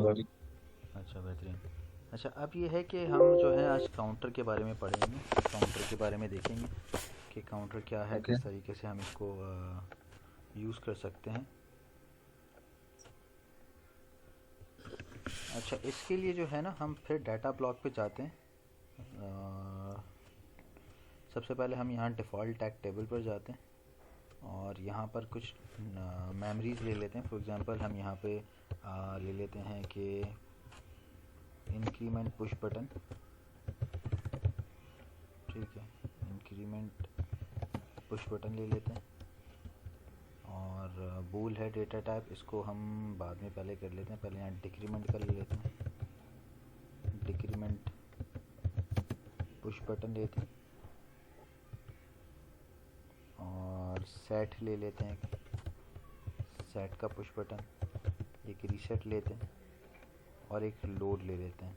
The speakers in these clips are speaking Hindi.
वाली। अच्छा बेहतरीन। अच्छा अब ये है कि हम जो है आज काउंटर के बारे में पढ़ेंगे, काउंटर के बारे में देखेंगे कि काउंटर क्या है, ओके। किस तरीके से हम इसको यूज़ कर सकते हैं। अच्छा इसके लिए जो है ना हम फिर डाटा ब्लॉक पे जाते हैं। अ, सबसे पहले हम यहाँ डिफ़ॉल्ट टैग टेबल पर जाते हैं और यहाँ पर कुछ मेमोरीज ले लेते हैं। फॉर एग्जांपल हम यहाँ पे ले लेते हैं कि इंक्रीमेंट पुश बटन, ठीक है, इंक्रीमेंट पुश बटन ले लेते हैं। और बूल है डेटा टाइप, इसको हम बाद में पहले कर लेते हैं। पहले यहाँ डिक्रीमेंट कर लेते हैं, डिक्रीमेंट पुश बटन लेते हैं। और सेट ले लेते हैं, सेट का पुश बटन। एक रीसेट लेते हैं और एक लोड ले लेते हैं।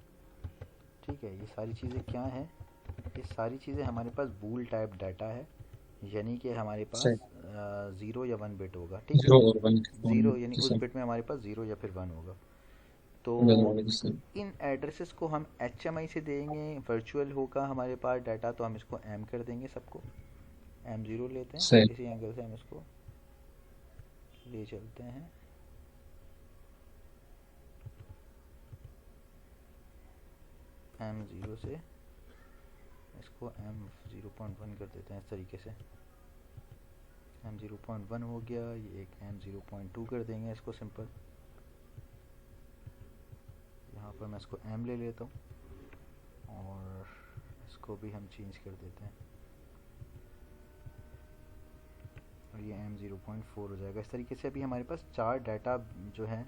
ठीक है, ये सारी चीज़ें क्या हैं? ये सारी चीज़ें हमारे पास बूल टाइप डाटा है, यानी कि हमारे पास सही। 0 या 1 बिट होगा। ठीक है, 0 और 1 फोन। ज़ीरो यानी उस सही। बिट में हमारे पास 0 या फिर 1 होगा। तो सही। इन एड्रेसेस को हम HMI से देंगे, वर्चुअल होगा हमारे पास डाटा तो हम इसको M कर देंगे सबको। M0 लेते हैं, सही। इसी एंगल से हम इसको ले चलते हैं। M0 से इसको M0.1 कर देते हैं इस तरीके से। M0.1 हो गया, ये एक M0.2 कर देंगे इसको सिंपल। यहाँ पर मैं इसको M ले लेता हूँ और इसको भी हम चेंज कर देते हैं और ये M0.4 हो जाएगा। इस तरीके से अभी हमारे पास 4 डाटा जो है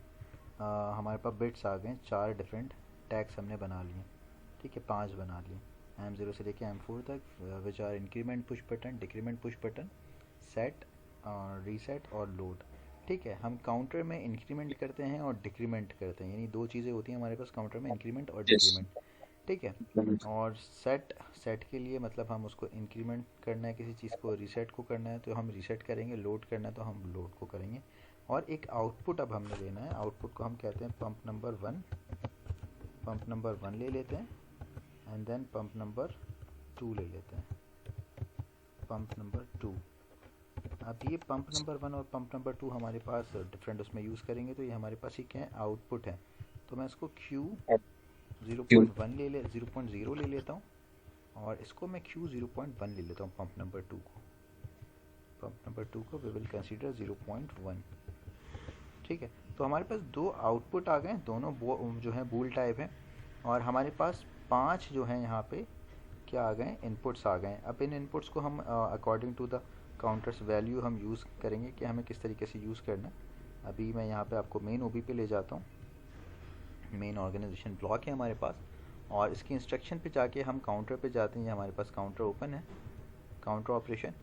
हमारे पास बिट्स आ गए, 4 डिफरेंट टैग्स हमने बना लिए। ठीक है, 5 बना लिए M0 से लेके M4 तक, which are increment push button, decrement push button, set, reset और लोड। ठीक है, हम काउंटर में इंक्रीमेंट करते हैं और डिक्रीमेंट करते हैं, यानी दो चीज़ें होती हैं हमारे पास काउंटर में, इंक्रीमेंट और यस। डिक्रीमेंट। ठीक है, और सेट, सेट के लिए मतलब हम उसको इंक्रीमेंट करना है किसी चीज़ को, रीसेट को करना है तो हम रीसेट करेंगे, लोड करना है तो हम लोड को करेंगे। और एक आउटपुट अब हमने लेना है, आउटपुट को हम कहते हैं पंप नंबर 1। पंप नंबर 1 ले लेते हैं एंड देन पंप नंबर 2 ले लेते हैं, पंप नंबर 2। अब ये पंप नंबर 1 और पंप नंबर 2 हमारे पास डिफरेंट उसमें यूज़ करेंगे तो ये हमारे पास ही क्या है, आउटपुट है। तो मैं इसको Q क्यों? 0.0 ले लेता हूँ और इसको मैं Q 0.1 ले लेता हूँ पंप नंबर 2 को। पंप नंबर 2 को वी विल कंसीडर 0.1। ठीक है, तो हमारे पास दो आउटपुट आ गए, दोनों जो है बूल टाइप है। और हमारे पास 5 जो है यहाँ पे क्या आ गए, इनपुट्स आ गए। अब इन इनपुट्स को हम according to the counters value हम यूज़ करेंगे कि हमें किस तरीके से यूज़ करना है। अभी मैं यहाँ पे आपको मेन OB पे ले जाता हूँ। मेन ऑर्गेनाइजेशन ब्लॉक है हमारे पास और इसकी इंस्ट्रक्शन पे जाके हम काउंटर पे जाते हैं। ये हमारे पास काउंटर ओपन है, काउंटर ऑपरेशन।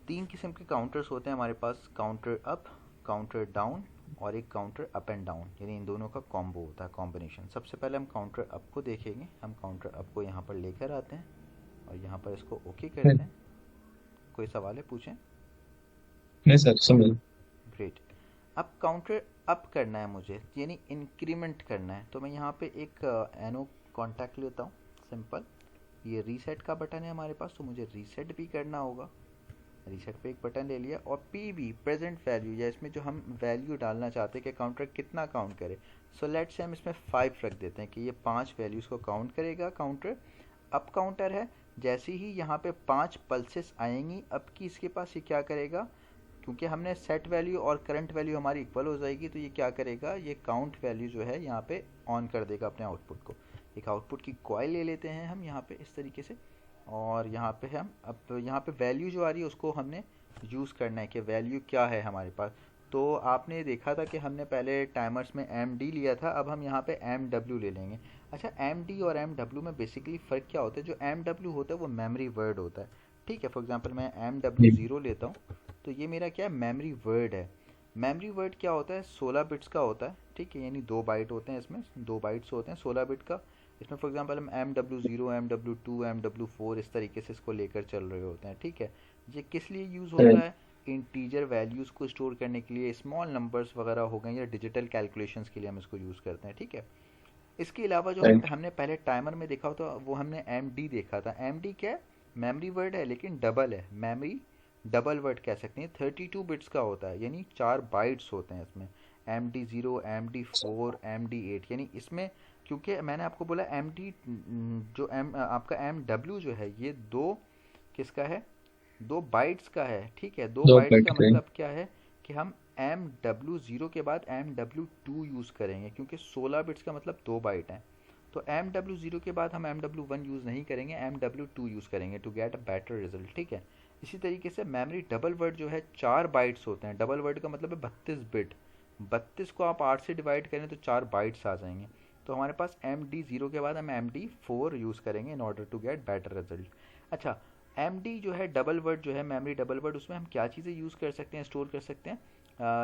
3 किस्म के काउंटर्स होते हैं हमारे पास, काउंटर अप, काउंटर डाउन और एक काउंटर अप एंड डाउन, यानी इन दोनों का कॉम्बो होता है, कॉम्बिनेशन। सबसे पहले हम काउंटर अप को देखेंगे। हम काउंटर अप को यहाँ पर लेकर आते हैं और यहाँ पर इसको ओके करते हैं। कोई सवाल है, पूछें। नहीं सर, समझ। ग्रेट। अब काउंटर अप करना है मुझे, यानी इंक्रीमेंट करना है, तो मैं यहाँ पे एक एनो कॉन्टैक्ट लेता हूँ सिंपल। ये रीसेट का बटन है हमारे पास तो मुझे रीसेट भी करना होगा। रीसेट पे एक बटन ले लिया और PV प्रेजेंट वैल्यू, या इसमें जो हम वैल्यू डालना चाहते हैं कि काउंटर कितना काउंट करे, सो लेट्स से हम इसमें 5 रख देते हैं कि ये 5 वैल्यूज़ को काउंट करेगा। काउंटर अप काउंटर है, जैसे ही यहाँ पे 5 पल्सेस आएंगी अब की इसके पास ये क्या करेगा, क्योंकि हमने सेट वैल्यू और करंट वैल्यू हमारी इक्वल हो जाएगी तो ये क्या करेगा, ये काउंट वैल्यू जो है यहाँ पे ऑन कर देगा अपने आउटपुट को। एक आउटपुट की कॉइल ले लेते हैं हम यहाँ पे इस तरीके से और यहाँ पे हम अब यहाँ पे वैल्यू जो आ रही है उसको हमने यूज़ करना है कि वैल्यू क्या है हमारे पास। तो आपने देखा था कि हमने पहले टाइमर्स में MD लिया था, अब हम यहाँ पे MW ले लेंगे। अच्छा, MD और MW में बेसिकली फ़र्क क्या होता है, जो MW होता है वो मेमोरी वर्ड होता है। ठीक है, फॉर एग्जांपल मैं MW0 लेता हूँ तो ये मेरा क्या है, मेमोरी वर्ड है। मेमोरी वर्ड क्या होता है, 16 बिट्स का होता है। ठीक है, यानी 2 बाइट होते हैं इसमें, 2 बाइट्स होते हैं 16 बिट का। इसमें फॉर एग्जांपल हम MW0, MW2, MW4 इस तरीके से इसको लेकर चल रहे होते हैं। ठीक है, ये किस लिए यूज़ होता है, इंटीजर वैल्यूज़ को स्टोर करने के लिए, स्मॉल नंबर्स वगैरह हो गए या डिजिटल कैलकुलेशंस के लिए हम इसको यूज़ करते हैं, ठीक है। इसके अलावा जो राइट। हमने पहले टाइमर में देखा तो वो हमने एम डी देखा था। एम डी क्या है? मेमोरी वर्ड है लेकिन डबल है, मेमोरी डबल वर्ड कह सकते हैं। 32 बिट्स का होता है, यानी 4 बाइट्स होते हैं इसमें। M D zero, M D four, M D eight, यानी इसमें क्योंकि मैंने आपको बोला एम डी जो एम आपका एम डब्ल्यू जो है ये दो किसका है, 2 बाइट्स का है, ठीक है। दो दो बाइट्स बिट का के। मतलब क्या है कि हम एम डब्ल्यू ज़ीरो के बाद एम डब्ल्यू टू यूज़ करेंगे, क्योंकि 16 बिट्स का मतलब 2 बाइट है। तो एम डब्ल्यू ज़ीरो के बाद हम एम डब्ल्यू वन यूज़ नहीं करेंगे, एम डब्ल्यू टू यूज़ करेंगे to get a better result, ठीक है। इसी तरीके से मेमोरी डबल वर्ड जो है 4 बाइट्स होते हैं। डबल वर्ड का मतलब है 32 बिट। 32 को आप 8 से डिवाइड करें तो 4 बाइट्स आ जाएंगे। तो हमारे पास एम डी ज़ीरो के बाद हम एम डी फोर यूज़ करेंगे in order to get better result. अच्छा, एम डी जो है डबल वर्ड जो है मेमोरी डबल वर्ड, उसमें हम क्या चीज़ें यूज़ कर सकते हैं, स्टोर कर सकते हैं?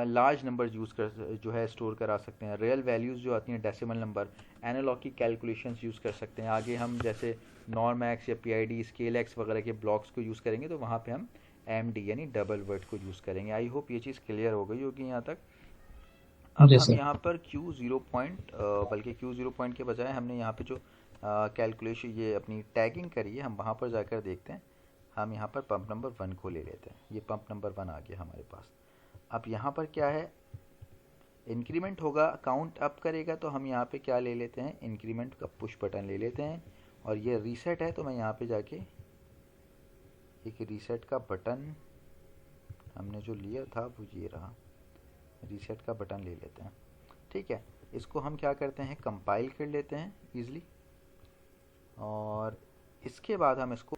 लार्ज नंबर यूज़ कर जो है स्टोर करा सकते हैं। रियल वैल्यूज़ जो आती हैं, डेसिमल नंबर, एनालॉग की कैलकुलेशंस यूज़ कर सकते हैं। आगे हम जैसे नॉर्म एक्स या P I D, scale x वगैरह के ब्लॉक्स को यूज़ करेंगे तो वहाँ पे हम एम डी यानी डबल वर्ड को यूज़ करेंगे। आई होप ये चीज़ क्लियर हो गई होगी यहाँ तक। अब जी हम सर। यहाँ पर क्यू ज़ीरो पॉइंट, बल्कि क्यू ज़ीरो पॉइंट के बजाय हमने यहाँ पे जो कैलकुलेशन ये अपनी टैगिंग करी है, हम वहाँ पर जाकर देखते हैं। हम यहाँ पर पंप नंबर वन को ले लेते हैं। ये पंप नंबर वन आ गया हमारे पास। अब यहाँ पर क्या है, इंक्रीमेंट होगा, काउंट अप करेगा, तो हम यहाँ पे क्या ले लेते हैं, इंक्रीमेंट का पुश बटन ले लेते हैं। और ये रीसेट है तो मैं यहाँ पे जाके एक रीसेट का बटन, हमने जो लिया था वो ये रहा, रीसेट का बटन ले लेते हैं, ठीक है। इसको हम क्या करते हैं, कंपाइल कर लेते हैं इजीली। और इसके बाद हम इसको,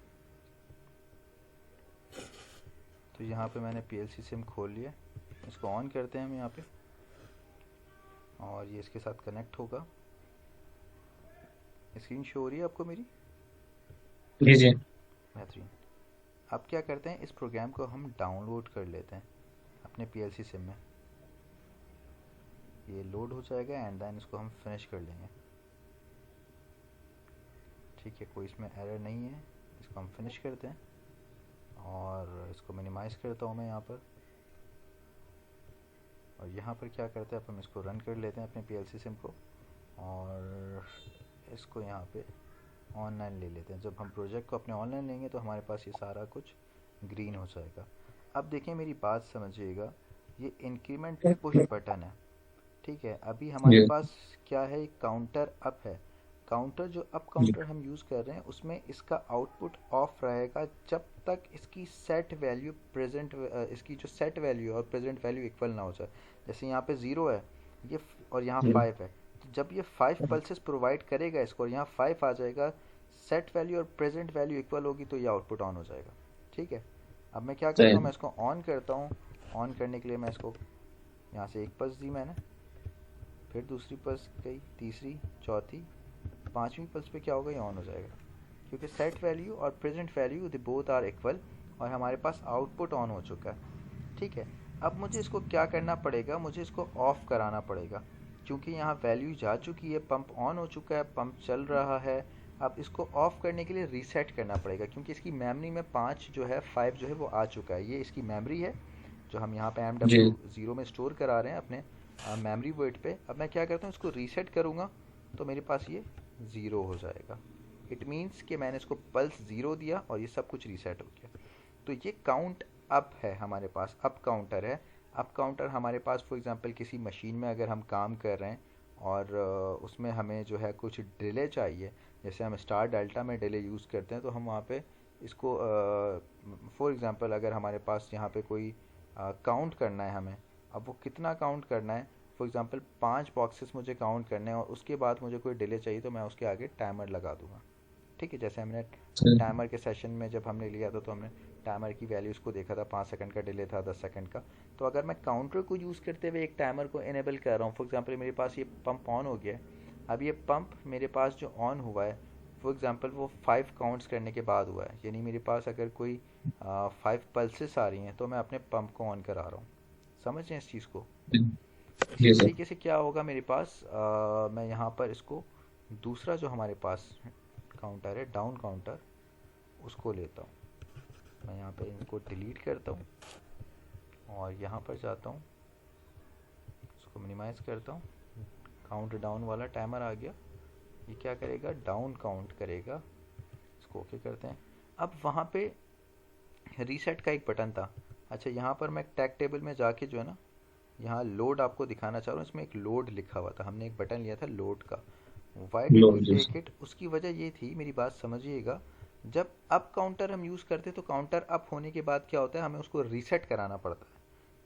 तो यहाँ पे मैंने पीएलसी सिम खोल लिया, इसको ऑन करते हैं हम यहाँ पे और ये इसके साथ कनेक्ट होगा। स्क्रीन शो हो रही है आपको मेरी? जी जी। बेहतरीन। अब क्या करते हैं, इस प्रोग्राम को हम डाउनलोड कर लेते हैं अपने पीएलसी सिम में। ये लोड हो जाएगा एंड देन इसको हम फिनिश कर लेंगे, ठीक है। कोई इसमें एरर नहीं है। इसको हम फिनिश करते हैं और इसको मिनिमाइज़ करता हूँ मैं यहाँ पर। और यहाँ पर क्या करते हैं, अब हम इसको रन कर लेते हैं अपने पीएलसी सिम को और इसको यहाँ पे ऑनलाइन ले लेते हैं। जब हम प्रोजेक्ट को अपने ऑनलाइन लेंगे तो हमारे पास ये सारा कुछ ग्रीन हो जाएगा। अब देखिए मेरी बात समझिएगा, ये इंक्रीमेंट पुश बटन है, ठीक है। अभी हमारे जी पास क्या है, काउंटर अप है। काउंटर जो अप जी। काउंटर हम यूज़ कर रहे हैं उसमें इसका आउटपुट ऑफ रहेगा जब तक इसकी सेट वैल्यू प्रेजेंट, इसकी जो सेट वैल्यू और प्रेजेंट वैल्यू इक्वल ना हो जाए। जैसे यहाँ पे ज़ीरो है ये और यहाँ जी। 5 है, तो जब ये 5 पल्सेस प्रोवाइड करेगा इसको और यहाँ 5 आ जाएगा, सेट वैल्यू और प्रेजेंट वैल्यू इक्वल होगी तो ये आउटपुट ऑन हो जाएगा, ठीक है। अब मैं क्या करता हूँ, मैं सही। इसको ऑन करता हूँ। ऑन करने के लिए मैं इसको यहाँ से एक पल्स दी मैंने, फिर दूसरी पल्स गई, तीसरी, चौथी, पांचवी पल्स पे क्या होगा, ये ऑन हो जाएगा, क्योंकि सेट वैल्यू और present value they both are equal और हमारे पास आउटपुट ऑन हो चुका है, ठीक है। अब मुझे इसको क्या करना पड़ेगा, मुझे इसको ऑफ कराना पड़ेगा, क्योंकि यहाँ वैल्यू जा चुकी है, पंप ऑन हो चुका है, पंप चल रहा है। अब इसको ऑफ करने के लिए रीसेट करना पड़ेगा, क्योंकि इसकी मेमोरी में 5 जो है, 5 जो है वो आ चुका है। ये इसकी मेमोरी है जो हम यहाँ पे एम जी। डब्ल्यू ज़ीरो में स्टोर करा रहे हैं अपने मेमोरी वर्ड पे। अब मैं क्या करता हूँ, इसको रीसेट करूँगा तो मेरे पास ये ज़ीरो हो जाएगा। इट मीन्स कि मैंने इसको पल्स ज़ीरो दिया और ये सब कुछ रीसेट हो गया। तो ये काउंट अप है हमारे पास, अप काउंटर है। अप काउंटर हमारे पास फॉर एग्जांपल किसी मशीन में अगर हम काम कर रहे हैं और उसमें हमें जो है कुछ डिले चाहिए, जैसे हम स्टार डेल्टा में डिले यूज़ करते हैं, तो हम वहाँ पे इसको फॉर एग्जांपल अगर हमारे पास यहाँ पे कोई काउंट करना है हमें, अब वो कितना काउंट करना है, फॉर एग्जांपल 5 बॉक्सेस मुझे काउंट करने हैं और उसके बाद मुझे कोई डिले चाहिए तो मैं उसके आगे टाइमर लगा दूंगा, ठीक है। जैसे हमने सही। टाइमर के सेशन में जब हमने लिया था तो हमने टाइमर की वैल्यूज़ को देखा था, 5 सेकंड का डिले था, 10 सेकंड का। तो अगर मैं काउंटर को यूज़ करते हुए एक टाइमर को इनेबल कर रहा हूँ, फॉर एग्जांपल मेरे पास ये पंप ऑन हो गया है। अब ये पंप मेरे पास जो ऑन हुआ है, फॉर एग्जांपल वो 5 काउंट्स करने के बाद हुआ है, यानी मेरे पास अगर कोई 5 पल्सेस आ रही हैं तो मैं अपने पंप को ऑन करा रहा हूँ। समझ रहे हैं इस चीज़ को? जी इसी जी सर। तरीके से क्या होगा मेरे पास, मैं यहाँ पर इसको दूसरा जो हमारे पास काउंटर है, डाउन काउंटर, उसको लेता हूँ। मैं यहाँ पे इनको डिलीट करता हूँ और यहाँ पर जाता हूँ, इसको मिनिमाइज़ करता हूँ, काउंट डाउन वाला टाइमर आ गया। ये क्या करेगा, डाउन काउंट करेगा। इसको ओके करते हैं। अब वहाँ पे रीसेट का एक बटन था। अच्छा, यहाँ पर मैं टैग टेबल में जाके जो है ना, यहाँ लोड आपको दिखाना चाह रहा हूँ। इसमें एक लोड लिखा हुआ था, हमने एक बटन लिया था लोड का। वाई डिड लो वी जी टेक सर। इट, उसकी वजह ये थी, मेरी बात समझिएगा, जब अप काउंटर हम यूज़ करते हैं तो काउंटर अप होने के बाद क्या होता है, हमें उसको रीसेट कराना पड़ता है,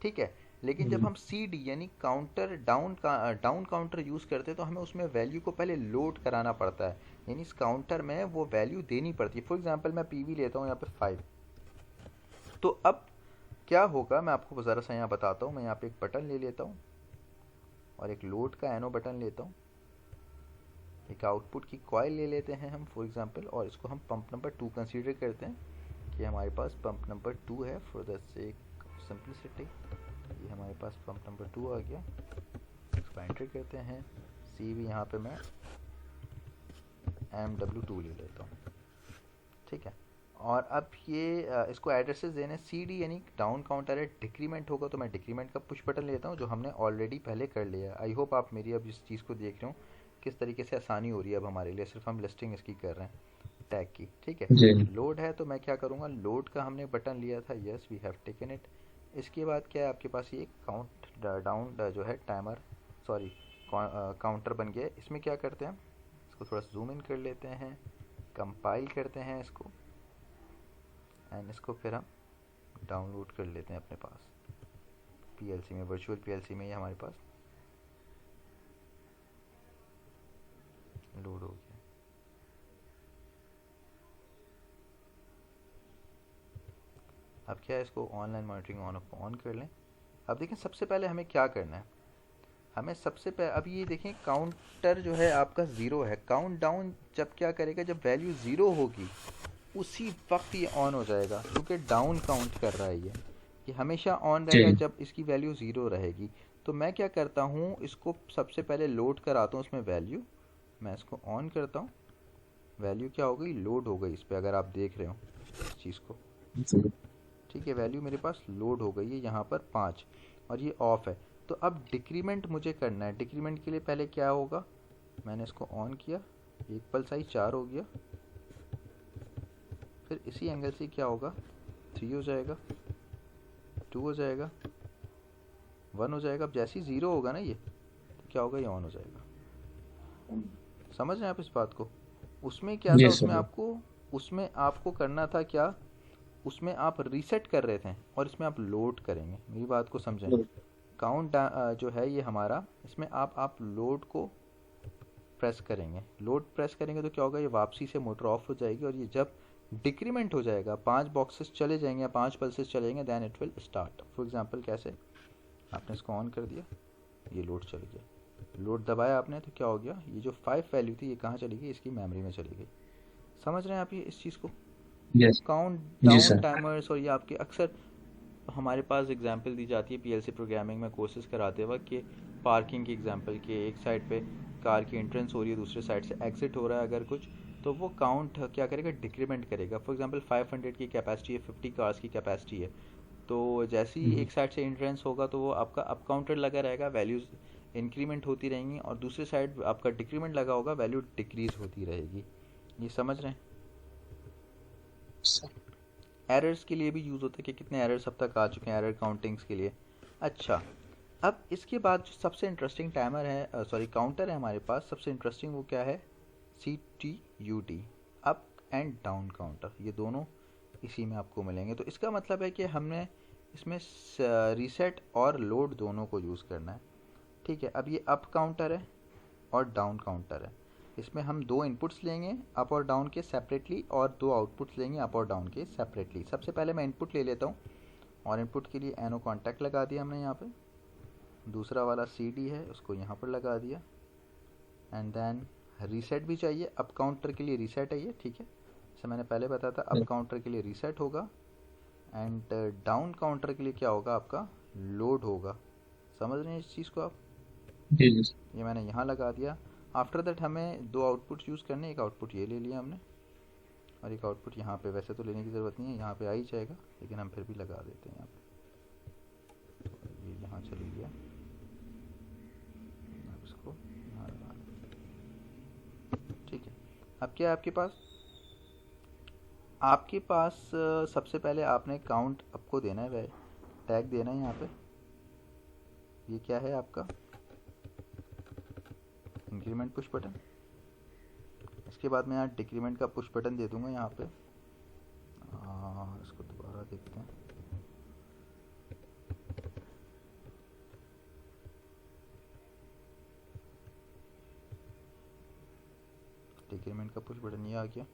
ठीक है। लेकिन जब हम सी डी यानी काउंटर डाउन का डाउन काउंटर यूज़ करते हैं तो हमें उसमें वैल्यू को पहले लोड कराना पड़ता है, यानी इस काउंटर में वो वैल्यू देनी पड़ती है। फॉर एग्जांपल मैं पी वी लेता हूँ यहाँ पे 5। तो अब क्या होगा, मैं आपको ज़रा सा यहाँ बताता हूँ। मैं यहाँ पे एक बटन ले लेता हूँ और एक लोड का एनो बटन लेता हूँ, एक आउटपुट की कॉइल ले लेते हैं हम फॉर एग्जांपल, और इसको हम पंप नंबर 2 कंसीडर करते हैं कि हमारे पास पंप नंबर 2 है for the sake of simplicity. ये हमारे पास पंप नंबर 2 आ गया, इसको एंटर करते हैं। सी भी यहाँ पे मैं MW2 ले लेता हूँ, ठीक है। और अब ये इसको एड्रेसेस देने, सी डी यानी डाउन काउंटर है, डिक्रीमेंट होगा तो मैं डिक्रीमेंट का पुश बटन लेता हूँ जो हमने ऑलरेडी पहले कर लिया है। आई होप आप मेरी अब इस चीज़ को देख रहे हो किस तरीके से आसानी हो रही है अब हमारे लिए, सिर्फ हम लिस्टिंग इसकी कर रहे हैं टैग की, ठीक है। जी। लोड है तो मैं क्या करूँगा, लोड का हमने बटन लिया था, yes we have taken it. इसके बाद क्या है, आपके पास ये काउंट डाउन जो है टाइमर, सॉरी काउंटर बन गया है। इसमें क्या करते हैं, इसको थोड़ा जूम इन कर लेते हैं, कंपाइल करते हैं इसको, एंड इसको फिर हम डाउनलोड कर लेते हैं अपने पास पीएलसी में, वर्चुअल पीएलसी में। ये हमारे पास लोड हो गया। अब क्या है, इसको ऑनलाइन मॉनिटरिंग ऑन कर लें। अब देखें सबसे पहले हमें क्या करना है, हमें सबसे पहले अब ये देखें काउंटर जो है आपका ज़ीरो है। काउंट डाउन जब क्या करेगा, जब वैल्यू ज़ीरो होगी उसी वक्त ये ऑन हो जाएगा, क्योंकि डाउन काउंट कर रहा है ये हमेशा ऑन जी। रहेगा जब इसकी वैल्यू ज़ीरो रहेगी। तो मैं क्या करता हूँ, इसको सबसे पहले लोड कराता हूँ उसमें वैल्यू। मैं इसको ऑन करता हूँ, वैल्यू क्या हो गई, लोड हो गई इस पर, अगर आप देख रहे हो इस चीज़ को, जी। ठीक है। वैल्यू मेरे पास लोड हो गई है यहाँ पर 5, और ये ऑफ है। तो अब डिक्रीमेंट मुझे करना है। डिक्रीमेंट के लिए पहले क्या होगा, मैंने इसको ऑन किया, एक पल्स आई 4 हो गया, फिर इसी एंगल से क्या होगा, 3 हो जाएगा, 2 हो जाएगा, 1 हो जाएगा। अब जैसे ही 0 होगा ना ये, तो क्या होगा, ये ऑन हो जाएगा। समझ रहे हैं आप इस बात को। उसमें क्या था, जी उसमें सर। आपको उसमें आपको करना था क्या, उसमें आप रीसेट कर रहे थे और इसमें आप लोड करेंगे। मेरी बात को समझें। काउंट जो है ये हमारा, इसमें आप लोड को प्रेस करेंगे। लोड प्रेस करेंगे तो क्या होगा, ये वापसी से मोटर ऑफ हो जाएगी, और ये जब डिक्रीमेंट हो जाएगा, 5 बॉक्सेस चले जाएंगे या 5 पल्सेस चले जाएंगे, then it will start. For example कैसे, आपने इसको ऑन कर दिया, ये लोड चल गया, लोड दबाया आपने तो क्या हो गया, ये जो 5 वैल्यू थी ये कहाँ चली गई, इसकी मेमोरी में चली गई। समझ रहे हैं आप ये इस चीज़ को। तो यस। काउंट जी डाउन सर। टाइमर्स, और ये आपके अक्सर हमारे पास एग्जांपल दी जाती है पीएलसी प्रोग्रामिंग में कोर्सेज कराते वक्त कि पार्किंग की एग्जांपल के, एक साइड पे कार की एंट्रेंस हो रही है, दूसरे साइड से एग्जिट हो रहा है अगर कुछ, तो वो काउंट क्या करेगा, डिक्रीमेंट करेगा। फॉर एग्जांपल 500 की कैपेसिटी है, 50 कार्स की कैपेसिटी है, तो जैसे ही एक साइड से एंट्रेंस होगा तो वो आपका अप काउंटर लगा रहेगा, वैल्यूज इंक्रीमेंट होती रहेंगी, और दूसरे साइड आपका डिक्रीमेंट लगा होगा, वैल्यू डिक्रीज होती रहेगी। ये समझ रहे हैं। सर। एरर्स के लिए भी यूज़ होता है कि कितने एरर्स अब तक आ चुके हैं, एरर काउंटिंग्स के लिए। अच्छा, अब इसके बाद जो सबसे इंटरेस्टिंग टाइमर है, सॉरी काउंटर है हमारे पास, सबसे इंटरेस्टिंग वो क्या है, CTUT, up and down counter. ये दोनों इसी में आपको मिलेंगे। तो इसका मतलब है कि हमने इसमें रीसेट और लोड दोनों को यूज़ करना है, ठीक है। अब ये अप काउंटर है और डाउन काउंटर है। इसमें हम 2 इनपुट्स लेंगे अप और डाउन के सेपरेटली, और 2 आउटपुट्स लेंगे अप और डाउन के सेपरेटली। सबसे पहले मैं इनपुट ले लेता हूँ, और इनपुट के लिए एनो कॉन्टैक्ट लगा दिया हमने यहाँ पे। दूसरा वाला CD है, उसको यहाँ पर लगा दिया, एंड देन रीसेट भी चाहिए। अप काउंटर के लिए रीसेट है ये, ठीक है, जैसे मैंने पहले बताया था, अप काउंटर के लिए रीसेट होगा, एंड डाउन काउंटर के लिए क्या होगा, आपका लोड होगा। समझ रहे हैं इस चीज़ को आप। जी जी सर। ये मैंने यहाँ लगा दिया। आफ्टर दैट हमें 2 आउटपुट यूज़ करने, एक आउटपुट ये ले लिया हमने, और एक आउटपुट यहाँ पे, वैसे तो लेने की ज़रूरत नहीं है, यहाँ पे आ ही जाएगा, लेकिन हम फिर भी लगा देते हैं यहाँ पे। चली गया, अब इसको यहाँ लगा दें। ठीक है, अब क्या है आपके पास सबसे पहले आपने काउंट आपको देना है, टैग देना है यहाँ पे। ये क्या है आपका इंक्रीमेंट पुश बटन। इसके बाद मैं यहाँ डिक्रीमेंट का पुश बटन दे दूंगा यहाँ पे। इसको दोबारा देखते हैं। डिक्रीमेंट का पुश बटन ये आ गया।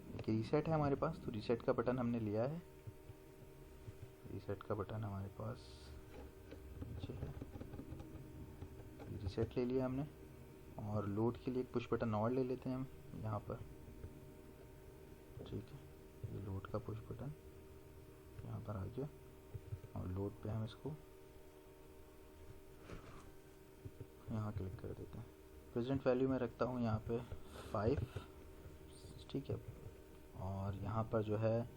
एक रीसेट है हमारे पास, तो रीसेट का बटन हमने लिया है। रीसेट का बटन हमारे पास नीचे है, रीसेट ले लिया हमने। और लोड के लिए एक पुश बटन और ले लेते हैं हम यहाँ पर। ठीक है, ये लोड का पुश बटन यहाँ पर आ गया और लोड पे हम इसको यहाँ क्लिक कर देते हैं। प्रेजेंट वैल्यू में रखता हूँ यहाँ पे 5। ठीक है, और यहाँ पर जो है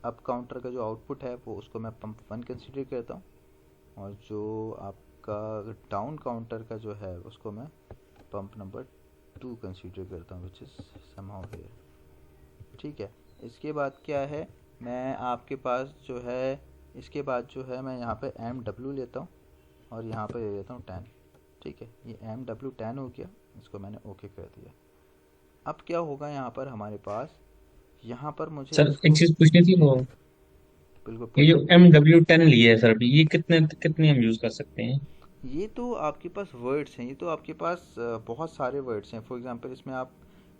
अप काउंटर का जो आउटपुट है वो उसको मैं पंप 1 कंसीडर करता हूँ, और जो आपका डाउन काउंटर का जो है उसको मैं पंप नंबर 2 कंसीडर करता हूँ, विच इज़ समहाउ हियर। ठीक है, इसके बाद क्या है, मैं आपके पास जो है इसके बाद जो है मैं यहाँ पे MW लेता हूँ और यहाँ पे ले लेता हूँ 10। ठीक है, ये MW 10 हो गया, इसको मैंने ओके कर दिया। अब क्या होगा यहाँ पर हमारे पास, यहाँ पर मुझे सर एक चीज पूछनी थी, वो बिल्कुल ये जो पूछिए। MW10 लिया है सर, ये कितने कितने हम यूज कर सकते हैं? ये तो आपके पास वर्ड्स हैं, ये तो आपके पास बहुत सारे वर्ड्स हैं। फॉर एग्जांपल इसमें आप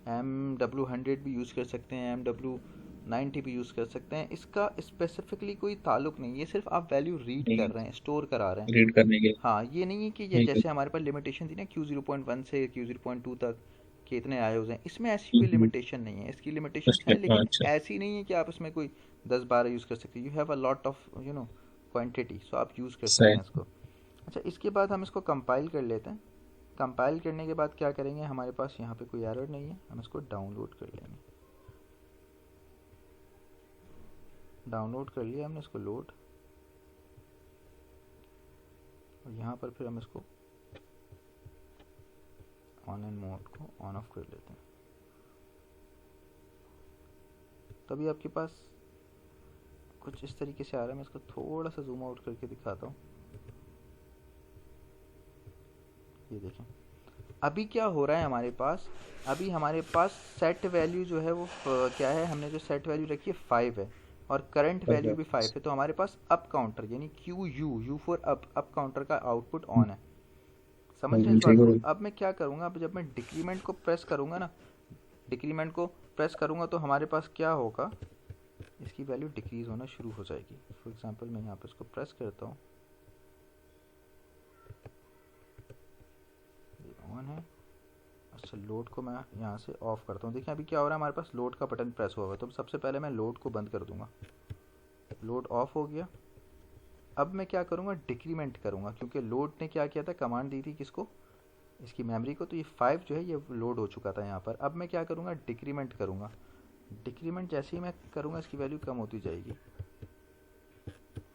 MW100 भी यूज़ कर सकते हैं, MW90 भी यूज़ कर सकते हैं। इसका स्पेसिफिकली कोई ताल्लुक नहीं, ये सिर्फ आप वैल्यू रीड कर रहे हैं, स्टोर करा रहे हैं। रीड करने के? हाँ, ये नहीं है कि ठीक है। जैसे हमारे पास लिमिटेशन थी ना Q0.1 से Q0.2 तक कि इतने आयोज हैं, इसमें ऐसी कोई हम्म, लिमिटेशन नहीं है। इसकी लिमिटेशन उसके है, लेकिन अच्छा। ऐसी नहीं है कि आप इसमें कोई 10-12 यूज़ कर सकते हैं। You have a lot of quantity, so आप यूज़ कर सकते सही। हैं इसको। अच्छा, इसके बाद हम इसको कंपाइल कर लेते हैं। कंपाइल करने के बाद क्या करेंगे, हमारे पास यहाँ पे कोई एरर नहीं है, हम इसको डाउनलोड कर लेंगे। डाउनलोड कर लिया हमने इसको, लोड, और यहाँ पर फिर हम इसको ऑन एंड मोड को ऑन ऑफ कर लेते हैं। तभी आपके पास कुछ इस तरीके से आ रहा है। मैं इसको थोड़ा सा जूम आउट करके दिखाता हूँ। ये देखें, अभी क्या हो रहा है हमारे पास, अभी हमारे पास सेट वैल्यू जो है वो क्या है, हमने जो सेट वैल्यू रखी है 5 है, और करंट वैल्यू भी 5 है। तो हमारे पास अप काउंटर यानी QU फॉर अप काउंटर का आउटपुट ऑन है। समझ रहे हैं इस बात ठीक को? है। अब मैं क्या करूँगा, अब जब मैं डिक्रीमेंट को प्रेस करूँगा ना, डिक्रीमेंट को प्रेस करूँगा तो हमारे पास क्या होगा, इसकी वैल्यू डिक्रीज होना शुरू हो जाएगी। फॉर एग्जांपल मैं यहाँ पे इसको प्रेस करता हूँ, ये ऑन है। अच्छा, लोड को मैं यहाँ से ऑफ करता हूँ। देखिए अभी क्या हो रहा है, हमारे पास लोड का बटन प्रेस हुआ है, तो सबसे पहले मैं लोड को बंद कर दूंगा। लोड ऑफ हो गया। अब मैं क्या करूँगा, डिक्रीमेंट करूँगा, क्योंकि लोड ने क्या किया था, कमांड दी थी किसको, इसकी मेमोरी को। तो ये 5 जो है ये लोड हो चुका था यहाँ पर। अब मैं क्या करूँगा, डिक्रीमेंट करूँगा। डिक्रीमेंट जैसे ही मैं करूँगा इसकी वैल्यू कम होती जाएगी।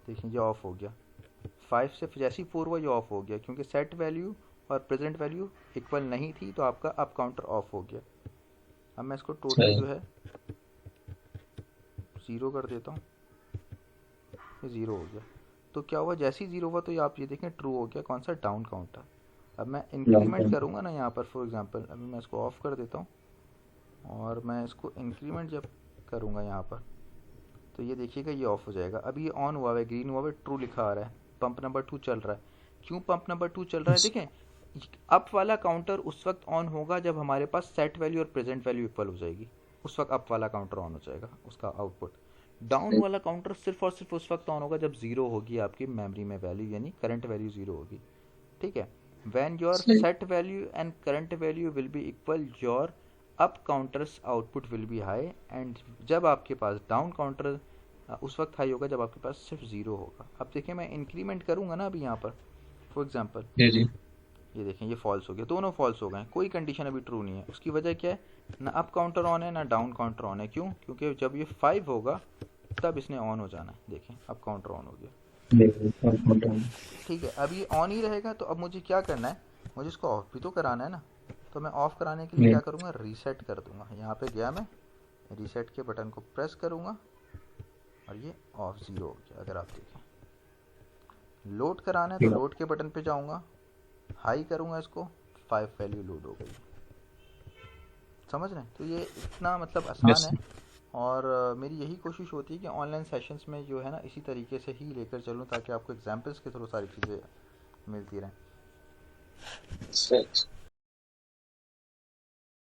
देखिए ये ऑफ हो गया, 5 से जैसे ही 4 हुआ ये ऑफ हो गया, क्योंकि सेट वैल्यू और प्रेजेंट वैल्यू इक्वल नहीं थी, तो आपका अप काउंटर ऑफ हो गया। अब मैं इसको टोटल सही। जो है 0 कर देता हूँ, ये 0 हो गया। तो क्या हुआ, जैसे ही 0 हुआ तो ये आप ये देखें ट्रू हो गया। कौन सा, डाउन काउंटर। अब मैं लॉन्ग इंक्रीमेंट टर्म। करूँगा ना यहाँ पर, फॉर एग्जांपल अभी मैं इसको ऑफ कर देता हूँ, और मैं इसको इंक्रीमेंट जब करूँगा यहाँ पर, तो ये देखिएगा ये ऑफ हो जाएगा। अभी ये ऑन हुआ है, ग्रीन हुआ है, ट्रू लिखा आ रहा है, पंप नंबर 2 चल रहा है। क्यों पंप नंबर 2 चल रहा है, देखें अप वाला काउंटर उस वक्त ऑन होगा जब हमारे पास सेट वैल्यू और प्रेजेंट वैल्यू इक्वल हो जाएगी, उस वक्त अप वाला काउंटर ऑन हो जाएगा, उसका आउटपुट। डाउन सही। वाला काउंटर सिर्फ और सिर्फ उस वक्त ऑन होगा जब 0 होगी आपकी मेमोरी में वैल्यू, यानी करंट वैल्यू 0 होगी। ठीक है, व्हेन योर सही। Set value and current value will be equal, your up counters output will be high, and जब आपके पास डाउन काउंटर उस वक्त हाई होगा जब आपके पास सिर्फ 0 होगा। अब देखिए मैं इंक्रीमेंट करूँगा ना अभी यहाँ पर, फॉर एग्जांपल जी जी। ये देखें ये फॉल्स हो गया, दोनों फॉल्स हो गए, कोई कंडीशन अभी ट्रू नहीं है। उसकी वजह क्या है, ना अप काउंटर ऑन है ना डाउन काउंटर ऑन है। क्यों, क्योंकि जब ये 5 होगा तब इसने ऑन हो जाना है। देखें अब काउंटर ऑन हो गया। ठीक है, अब ये ऑन ही रहेगा। तो अब मुझे क्या करना है, मुझे इसको ऑफ भी तो कराना है ना। तो मैं ऑफ कराने के लिए क्या करूँगा, रीसेट कर दूंगा। यहाँ पे गया मैं, रीसेट के बटन को प्रेस करूँगा और ये ऑफ ज़ीरो हो गया। अगर आप देखें, लोड कराना है तो लोड के बटन पे जाऊँगा, हाई करूँगा इसको, 5 वैल्यू लोड हो गई। समझ रहे हैं? तो ये इतना मतलब आसान यस। है। और मेरी यही कोशिश होती है कि ऑनलाइन सेशंस में जो है ना, इसी तरीके से ही लेकर चलूँ, ताकि आपको एग्जाम्पल्स के थ्रू सारी चीज़ें मिलती रहें।